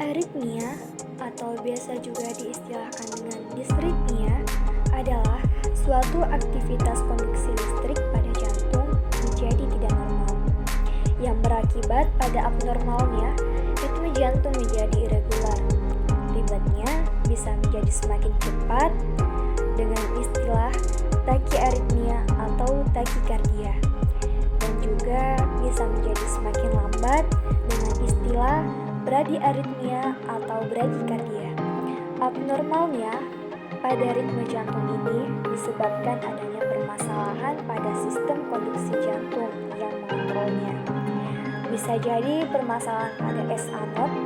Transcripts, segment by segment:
Aritmia atau biasa juga diistilahkan dengan disritmia adalah suatu aktivitas konduksi listrik pada jantung menjadi tidak normal yang berakibat pada abnormalnya ritme jantung menjadi irregular. Akibatnya bisa menjadi semakin cepat dengan istilah tachyarrhythmia atau tachycardia, dan juga bisa menjadi semakin lambat dengan istilah bradyarrhythmia atau bradycardia. Abnormalnya pada ritme jantung ini disebabkan adanya permasalahan pada sistem konduksi jantung yang mengontrolnya. Bisa jadi permasalahan pada SA node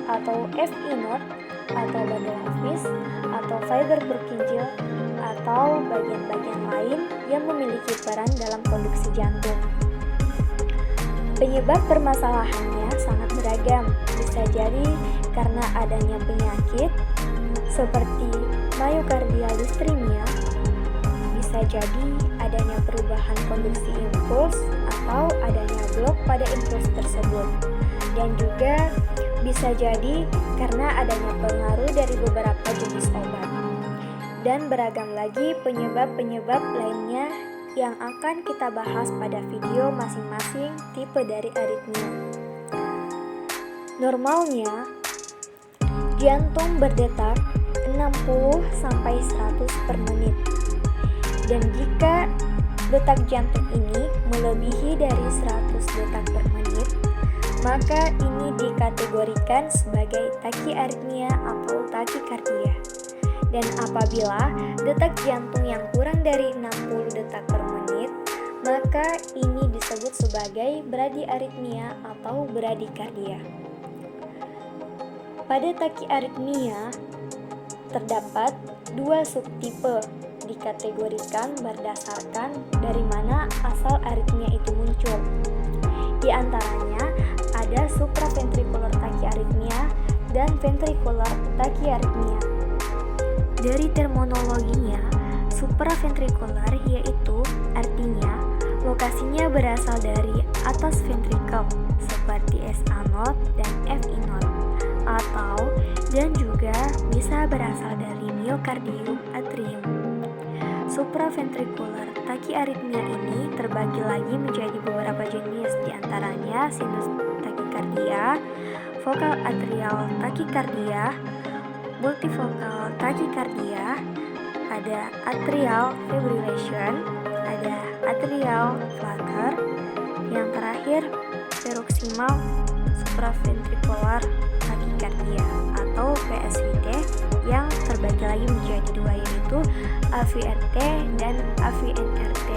atau FI node atau bundle His atau fiber Purkinje atau bagian-bagian lain yang memiliki peran dalam konduksi jantung. Penyebab permasalahannya sangat beragam, bisa jadi karena adanya penyakit seperti myocardial dysrhythmia, bisa jadi adanya perubahan konduksi impuls atau adanya blok pada impuls tersebut, dan juga bisa jadi karena adanya pengaruh dari beberapa jenis obat. Dan beragam lagi penyebab-penyebab lainnya yang akan kita bahas pada video masing-masing tipe dari aritmia. Normalnya, jantung berdetak 60-100 per menit. Dan jika detak jantung ini melebihi dari 100 detak per menit, maka ini dikategorikan sebagai tachyarrhythmia atau tachycardia. Dan apabila detak jantung yang kurang dari 60 detak per menit, maka ini disebut sebagai bradyarrhythmia atau bradycardia. Pada tachyarrhythmia terdapat dua subtipe, dikategorikan berdasarkan dari mana asal aritmia itu muncul. Di antaranya ada supraventricular tachyarrhythmia dan ventricular tachyarrhythmia. Dari terminologinya, supraventricular yaitu artinya lokasinya berasal dari atas ventricle seperti SA node dan FI node, atau dan juga bisa berasal dari myocardium atrium. Supraventricular tachyarrhythmia ini terbagi lagi menjadi beberapa jenis, diantaranya sinus tachycardia, focal atrial tachycardia, multifocal tachycardia, ada atrial fibrillation, ada atrial flutter, yang terakhir paroxysmal supraventricular tachycardia atau PSVT yang terbagi lagi menjadi dua, yaitu AVRT dan AVNRT.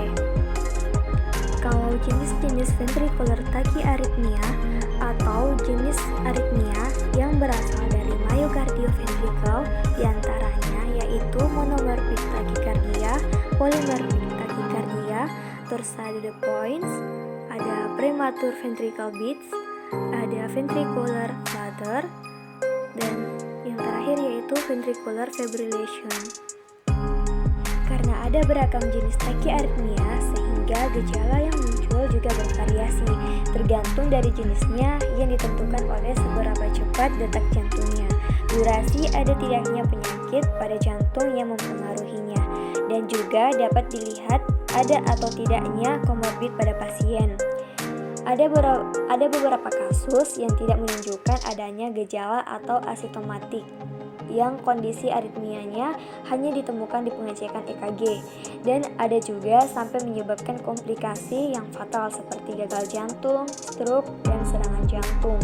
Kalau jenis-jenis ventricular tachyarrhythmia atau jenis aritmia yang berasal dari myocardio-ventricle diantaranya yaitu monomorphic tachycardia, polymorphic tachycardia, torsade de points, ada premature ventricle beats, ada ventricular flutter, dan yang terakhir yaitu ventricular fibrillation. Karena ada beragam jenis tachyarrhythmia sehingga gejala yang muncul juga bervariasi tergantung dari jenisnya yang ditentukan oleh seberapa cepat detak jantungnya, durasi ada tidaknya penyakit pada jantung yang mempengaruhinya, dan juga dapat dilihat ada atau tidaknya komorbid pada pasien. Ada beberapa kasus yang tidak menunjukkan adanya gejala atau asimptomatik, yang kondisi aritmianya hanya ditemukan di pengecekan EKG, dan ada juga sampai menyebabkan komplikasi yang fatal seperti gagal jantung, stroke, dan serangan jantung.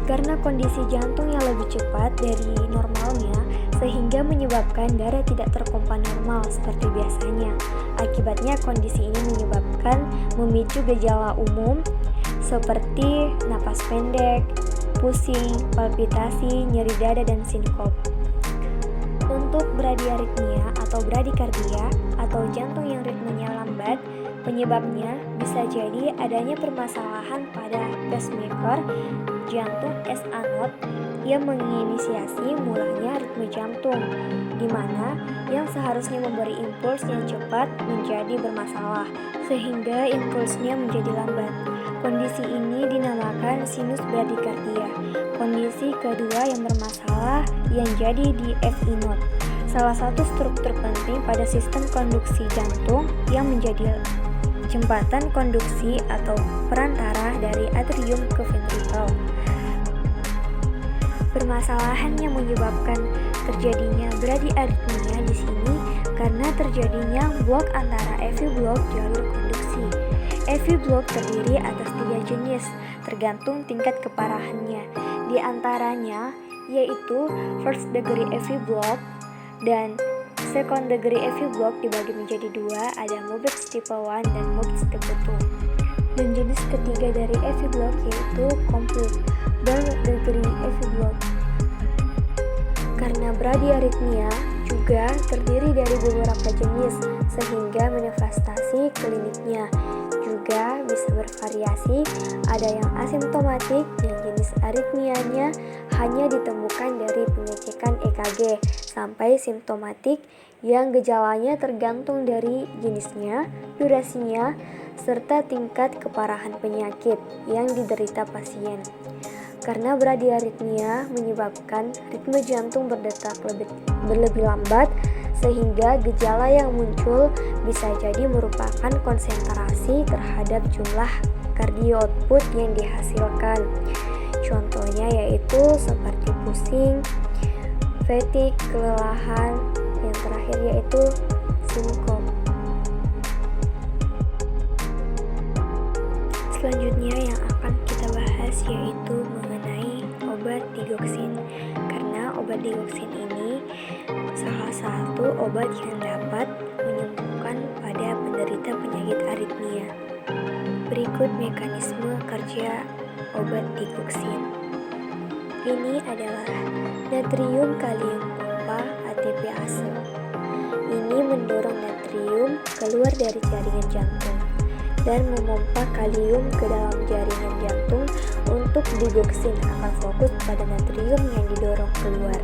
Karena kondisi jantung yang lebih cepat dari normalnya, sehingga menyebabkan darah tidak terpompa normal seperti biasanya. Akibatnya kondisi ini menyebabkan memicu gejala umum seperti napas pendek, pusing, palpitasi, nyeri dada, dan sinkop. Untuk bradyarrhythmia atau bradycardia atau jantung yang ritmenya lambat, penyebabnya bisa jadi adanya permasalahan pada pacemaker jantung SA node yang menginisiasi mulanya ritme jantung, di mana yang seharusnya memberi impuls yang cepat menjadi bermasalah, sehingga impulsnya menjadi lambat. Kondisi ini dinamakan sinus bradycardia. Kondisi kedua yang bermasalah yang jadi di FI node, salah satu struktur penting pada sistem konduksi jantung yang menjadi jembatan konduksi atau perantara dari atrium ke ventrikel. Permasalahan yang menyebabkan terjadinya bradiaritmia di sini karena terjadinya blok antara FI block jalur konduksi. FI block terdiri atas 3 jenis, tergantung tingkat keparahannya. Di antaranya yaitu first degree FI block dan second degree FI block dibagi menjadi 2, ada Moebius tipe 1 dan Moebius tipe 2. Dan jenis ketiga dari FI block yaitu complete third degree FI block. Karena bradiaritmia juga terdiri dari beberapa jenis sehingga manifestasi kliniknya juga bisa bervariasi. Ada yang asimptomatik yang jenis aritmianya hanya ditemukan dari pengecekan EKG sampai simptomatik yang gejalanya tergantung dari jenisnya, durasinya, serta tingkat keparahan penyakit yang diderita pasien. Karena bradiaritmia menyebabkan ritme jantung berdetak berlebih lambat sehingga gejala yang muncul bisa jadi merupakan konsentrasi terhadap jumlah cardio output yang dihasilkan. Contohnya yaitu seperti pusing, fatigue, kelelahan, yang terakhir yaitu sinkop. Selanjutnya yang akan kita bahas yaitu mengenai obat digoxin. Karena obat digoxin ini salah satu obat yang dapat menyembuhkan pada penderita penyakit aritmia. Berikut mekanisme kerja obat digoxin. Ini adalah natrium kalium pompa ATPase. Ini mendorong natrium keluar dari jaringan jantung dan memompa kalium ke dalam jaringan jantung. Untuk digoxin akan fokus pada natrium yang didorong keluar.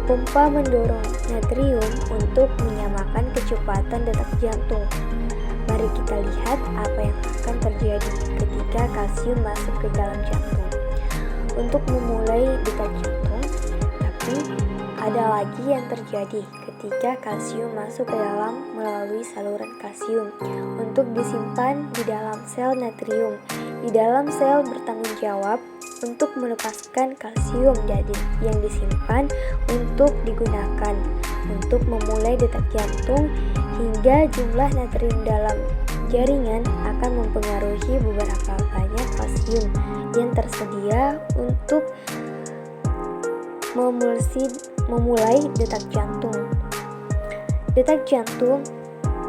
Pompa mendorong natrium untuk menyamakan kecepatan detak jantung. Mari kita lihat apa yang akan terjadi ketika kalsium masuk ke dalam jantung. Untuk memulai detak jantung, tapi ada lagi yang terjadi ketika kalsium masuk ke dalam melalui saluran kalsium untuk disimpan di dalam sel natrium. Di dalam sel bertanggung jawab untuk melepaskan kalsium yang disimpan untuk digunakan untuk memulai detak jantung, hingga jumlah natrium dalam jaringan akan mempengaruhi beberapa banyak kalsium yang tersedia untuk memulai detak jantung. Detak jantung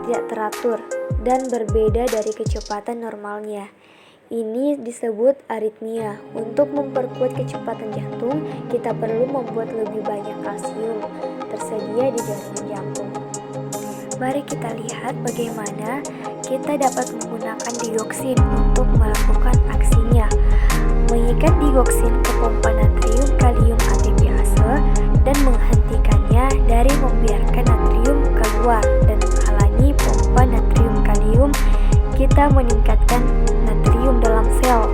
tidak teratur dan berbeda dari kecepatan normalnya. Ini disebut aritmia. Untuk memperkuat kecepatan jantung, kita perlu membuat lebih banyak kalsium tersedia di jaringan jantung. Mari kita lihat bagaimana kita dapat menggunakan digoxin untuk melakukan aksinya. Mengikat digoxin ke pompa natrium kalium ATPase dan menghentikannya dari membiarkan natrium keluar dan menghalangi pompa natrium kalium. Kita meningkatkan natrium dalam sel.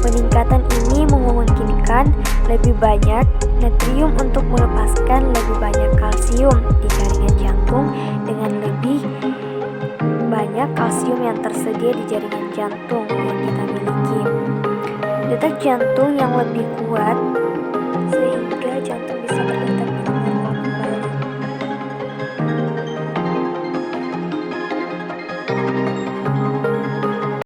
Peningkatan ini memungkinkan lebih banyak natrium untuk melepaskan lebih banyak kalsium di jaringan jantung dengan lebih banyak kalsium yang tersedia di jaringan jantung yang kita miliki. Detak jantung yang lebih kuat